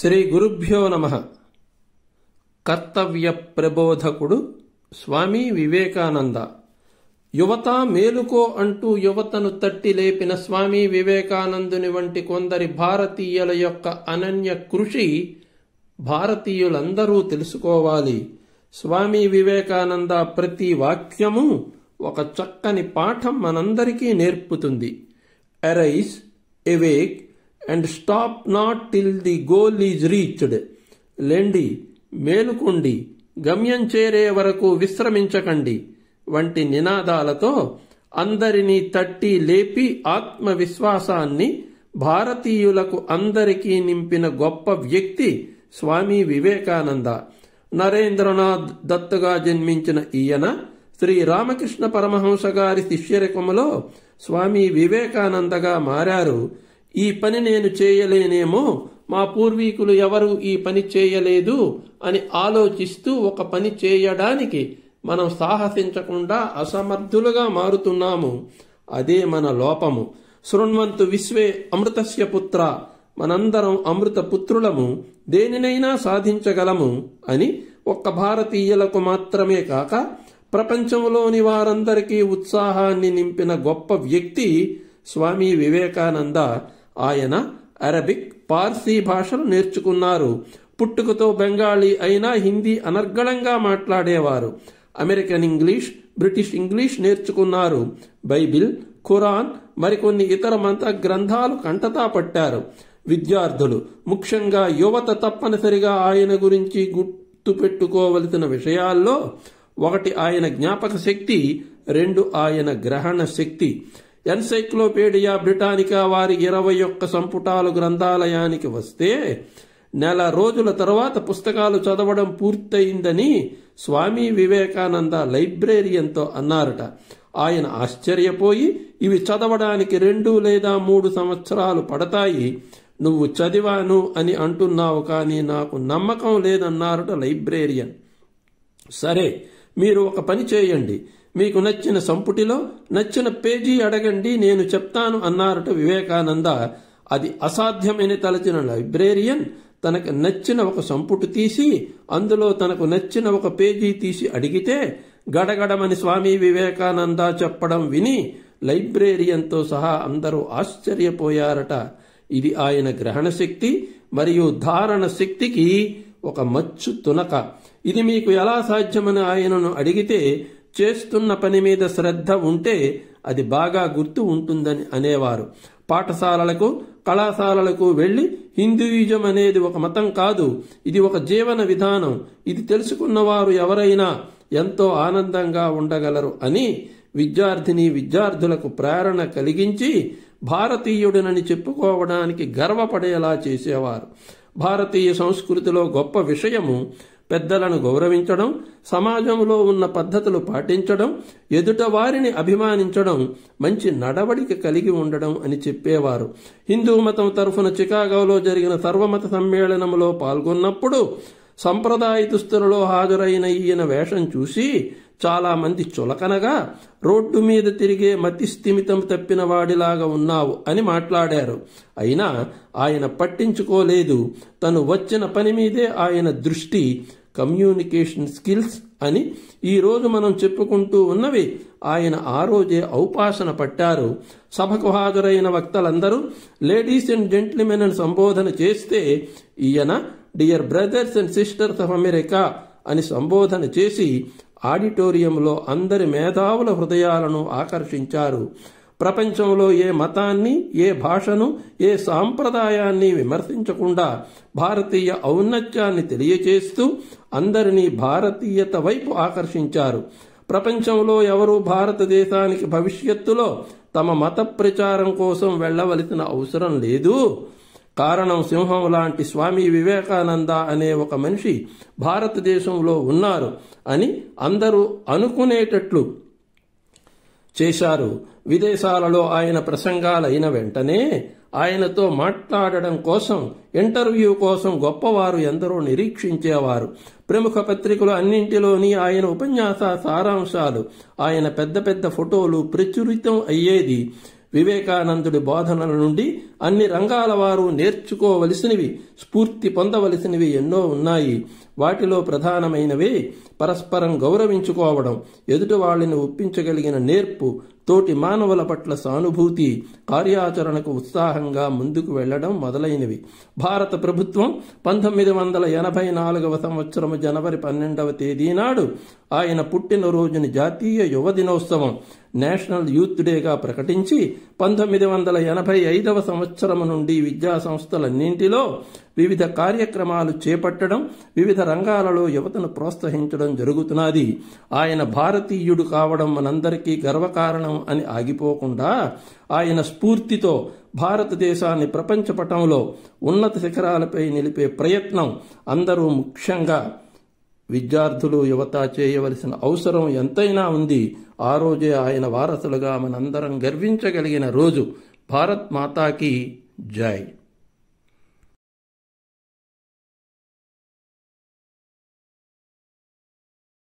శ్రీ గురుభ్యో నమః. కర్తవ్య ప్రబోధకుడు స్వామి వివేకానంద. యువత మేలుకో అంటూ యువతను తట్టి లేపిన స్వామి వివేకానందుని వంటి కొందరి భారతీయుల యొక్క అనన్య కృషి భారతీయులందరూ తెలుసుకోవాలి. స్వామి వివేకానంద ప్రతి వాక్యము ఒక చక్కని పాఠం మనందరికీ నేర్పుతుంది. Arise, awake and stop not till the goal is reached. లెండి, మేలుకోండి, గమ్యం చేరే వరకు విశ్రమించకండి వంటి నినాదాలతో అందరినీ తట్టి లేపి ఆత్మవిశ్వాసాన్ని భారతీయులకు అందరికీ నింపిన గొప్ప వ్యక్తి స్వామి వివేకానంద. నరేంద్రనాథ్ దత్తుగా జన్మించిన ఈయన శ్రీ రామకృష్ణ పరమహంస గారి శిష్యరికములో స్వామి వివేకానందగా మారారు. ఈ పని నేను చేయలేనేమో, మా పూర్వీకులు ఎవరు ఈ పని చేయలేదు అని ఆలోచిస్తూ ఒక పని చేయడానికి మనం సాహసించకుండా అసమర్థులుగా మారుతున్నాము. అదే మన లోపము. శృణ్వంతు విశ్వే అమృతస్య పుత్ర, మనందరం అమృత పుత్రులము, దేనినైనా సాధించగలము అని ఒక్క భారతీయులకు మాత్రమే కాక ప్రపంచంలోని వారందరికీ ఉత్సాహాన్ని నింపిన గొప్ప వ్యక్తి స్వామి వివేకానంద. ఆయన అరబిక్, పార్సీ భాషలు నేర్చుకున్నారు. పుట్టుకతో బెంగాలీ అయినా హిందీ అనర్గళంగా మాట్లాడేవారు. అమెరికన్ ఇంగ్లీష్, బ్రిటిష్ ఇంగ్లీష్ నేర్చుకున్నారు. బైబిల్, ఖురాన్, మరికొన్ని ఇతర మత గ్రంథాలు కంటతా పట్టారు. విద్యార్థులు, ముఖ్యంగా యువత తప్పనిసరిగా ఆయన గురించి గుర్తుపెట్టుకోవలసిన విషయాల్లో ఒకటి ఆయన జ్ఞాపక శక్తి, రెండు ఆయన గ్రహణ శక్తి. ఎన్సైక్లోపీడియా బ్రిటానికా వారి 21 సంపుటాలు గ్రంథాలయానికి వస్తే నెల రోజుల తర్వాత పుస్తకాలు చదవడం పూర్తయిందని స్వామి వివేకానంద లైబ్రేరియన్తో అన్నారట. ఆయన ఆశ్చర్యపోయి, ఇవి చదవడానికి 2 లేదా 3 సంవత్సరాలు పడతాయి, నువ్వు చదివాను అని అంటున్నావు, కానీ నాకు నమ్మకం లేదన్నారట లైబ్రేరియన్. సరే, మీరు ఒక పని చేయండి, మీకు నచ్చిన సంపుటిలో నచ్చిన పేజీ అడగండి, నేను చెప్తాను అన్నారట వివేకానంద. అది అసాధ్యమని తలచిన లైబ్రేరియన్ తనకు నచ్చిన ఒక సంపుటి తీసి అందులో తనకు నచ్చిన ఒక పేజీ తీసి అడిగితే గడగడమని స్వామి వివేకానంద చెప్పడం విని లైబ్రేరియన్తో సహా అందరూ ఆశ్చర్యపోయారట. ఇది ఆయన గ్రహణ శక్తి మరియు ధారణ శక్తికి ఒక మచ్చు తునక. ఇది మీకు ఎలా సాధ్యమని ఆయనను అడిగితే చేస్తున్న పని మీద శ్రద్ధ ఉంటే అది బాగా గుర్తు ఉంటుందని అనేవారు. పాఠశాలలకు, కళాశాలలకు వెళ్లి హిందూయిజం అనేది ఒక మతం కాదు, ఇది ఒక జీవన విధానం, ఇది తెలుసుకున్నవారు ఎవరైనా ఎంతో ఆనందంగా ఉండగలరు అని విద్యార్థులకు ప్రేరణ కలిగించి భారతీయుడినని చెప్పుకోవడానికి గర్వపడేలా చేసేవారు. భారతీయ సంస్కృతిలో గొప్ప విషయము పెద్దలను గౌరవించడం, సమాజంలో ఉన్న పద్ధతులు పాటించడం, ఎదుట వారిని అభిమానించడం, మంచి నడవడిక కలిగి ఉండడం అని చెప్పేవారు. హిందూ మతం తరఫున చికాగోలో జరిగిన సర్వమత సమ్మేళనంలో పాల్గొన్నప్పుడు సంప్రదాయ దుస్తులలో హాజరైన ఈయన వేషం చూసి చాలా మంది చులకనగా, రోడ్డు మీద తిరిగే మతి స్థిమితం తప్పిన వాడిలాగా ఉన్నావు అని మాట్లాడారు. అయినా ఆయన పట్టించుకోలేదు. తను వచ్చిన పని మీదే ఆయన దృష్టి. కమ్యూనికేషన్ స్కిల్స్ అని ఈరోజు మనం చెప్పుకుంటూ ఉన్నవి ఆయన ఆ రోజే ఔపాసన పట్టారు. సభకు హాజరైన వక్తలందరూ లేడీస్ అండ్ జెంట్లిమెన్ అని సంబోధన చేస్తే ఈయన dear brothers and sisters of America అని సంబోధన చేసి ఆడిటోరియంలో అందరి మేధావుల హృదయాలను ఆకర్షించారు. ప్రపంచంలో ఏ మతాన్ని, ఏ భాషను, ఏ సాంప్రదాయాన్ని విమర్శించకుండా భారతీయ ఔన్నత్యాన్ని తెలియచేస్తూ అందరినీ భారతీయత వైపు ఆకర్షించారు. ప్రపంచంలో ఎవరూ భారతదేశానికి భవిష్యత్తులో తమ మత ప్రచారం కోసం వెళ్లవలసిన అవసరం లేదు. కారణం, సింహం లాంటి స్వామి వివేకానంద అనే ఒక మనిషి భారతదేశంలో ఉన్నారు అని అందరూ అనుకునేటట్లు చేశారు. విదేశాలలో ఆయన ప్రసంగాలైన వెంటనే ఆయనతో మాట్లాడడం కోసం, ఇంటర్వ్యూ కోసం గొప్పవారు ఎందరో నిరీక్షించేవారు. ప్రముఖ పత్రికలు అన్నింటిలోని ఆయన ఉపన్యాస సారాంశాలు, ఆయన పెద్ద పెద్ద ఫోటోలు ప్రచురితం అయ్యేది. వివేకానందుడి బోధనల నుండి అన్ని రంగాల వారు నేర్చుకోవలసినవి, స్ఫూర్తి పొందవలసినవి ఎన్నో ఉన్నాయి. వాటిలో ప్రధానమైనవే పరస్పరం గౌరవించుకోవడం, ఎదుటి వాళ్ళని ఒప్పించగలిగిన నేర్పు, తోటి మానవుల పట్ల సానుభూతి, కార్యాచరణకు ఉత్సాహంగా ముందుకు వెళ్లడం మొదలైనవి. భారత ప్రభుత్వం 1984వ సంవత్సరం జనవరి 12వ తేదీ నాడు ఆయన పుట్టినరోజుని జాతీయ యువ దినోత్సవం, నేషనల్ యూత్ డేగా ప్రకటించి 1985వ సంవత్సరం నుండి విద్యా సంస్థలన్నింటిలో వివిధ కార్యక్రమాలు చేపట్టడం, వివిధ రంగాలలో యువతను ప్రోత్సహించడం జరుగుతున్నది. ఆయన భారతీయుడు కావడం మనందరికీ గర్వకారణం అని ఆగిపోకుండా ఆయన స్ఫూర్తితో భారతదేశాన్ని ప్రపంచపటంలో ఉన్నత శిఖరాలపై నిలిపే ప్రయత్నం అందరూ, ముఖ్యంగా విద్యార్థులు, యువత చేయవలసిన అవసరం ఎంతైనా ఉంది. ఆ రోజే ఆయన వారసులుగా మనందరం గర్వించగలిగిన రోజు. భారత్ మాతాకి జై.